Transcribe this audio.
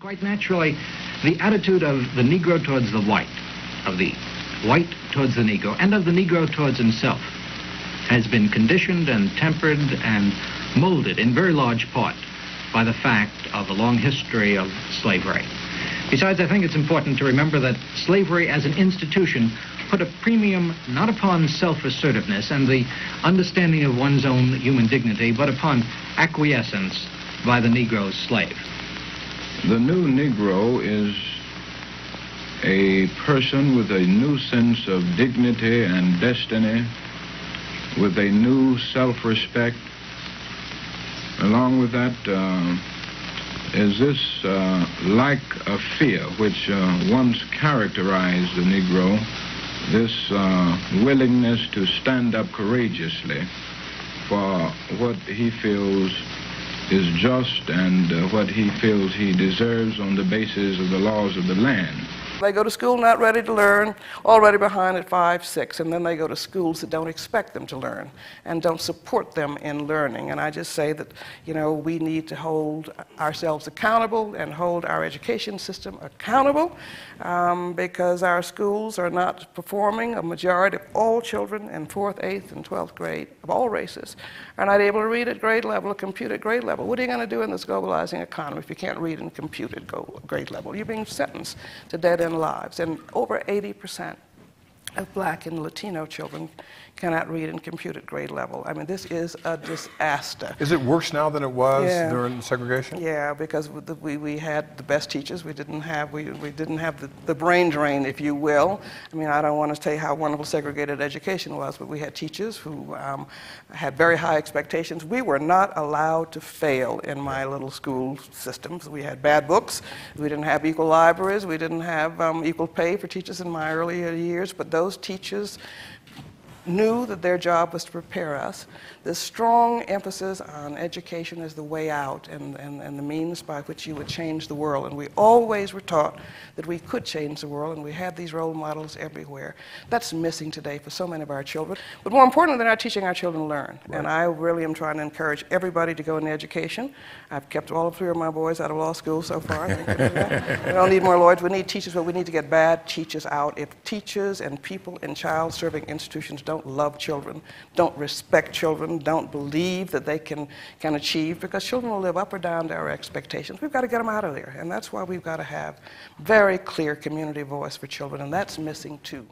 Quite naturally, the attitude of the Negro towards the white, of the white towards the Negro, and of the Negro towards himself, has been conditioned and tempered and molded in very large part by the fact of a long history of slavery. Besides, I think it's important to remember that slavery as an institution put a premium not upon self-assertiveness and the understanding of one's own human dignity, but upon acquiescence by the Negro slave. The new Negro is a person with a new sense of dignity and destiny, with a new self-respect. Along with that is this lack of fear which once characterized the Negro, this willingness to stand up courageously for what he feels is just and what he feels he deserves on the basis of the laws of the land. They go to school not ready to learn, already behind at 5, 6, and then they go to schools that don't expect them to learn and don't support them in learning. And I just say that, you know, we need to hold ourselves accountable and hold our education system accountable because our schools are not performing. A majority of all children in 4th, 8th, and 12th grade of all races are not able to read at grade level or compute at grade level. What are you going to do in this globalizing economy if you can't read and compute at grade level? You're being sentenced to dead-end lives, and over 80% of Black and Latino children cannot read and compute at grade level. I mean, this is a disaster. Is it worse now than it was during segregation? Yeah, because we had the best teachers. We didn't have the brain drain, if you will. I mean, I don't want to tell you how wonderful segregated education was, but we had teachers who had very high expectations. We were not allowed to fail in my little school systems. We had bad books. We didn't have equal libraries. We didn't have equal pay for teachers in my earlier years, but those teachers knew that their job was to prepare us. This strong emphasis on education as the way out and the means by which you would change the world. And we always were taught that we could change the world, and we had these role models everywhere. That's missing today for so many of our children. But more importantly, they're not teaching our children to learn. Right. And I really am trying to encourage everybody to go into education. I've kept all 3 of my boys out of law school so far. We don't need more lawyers. We need teachers, but we need to get bad teachers out. If teachers and people in child-serving institutions don't love children, don't respect children, don't believe that they can achieve, because children will live up or down to our expectations. We've got to get them out of there, and that's why we've got to have very clear community voice for children, and that's missing too.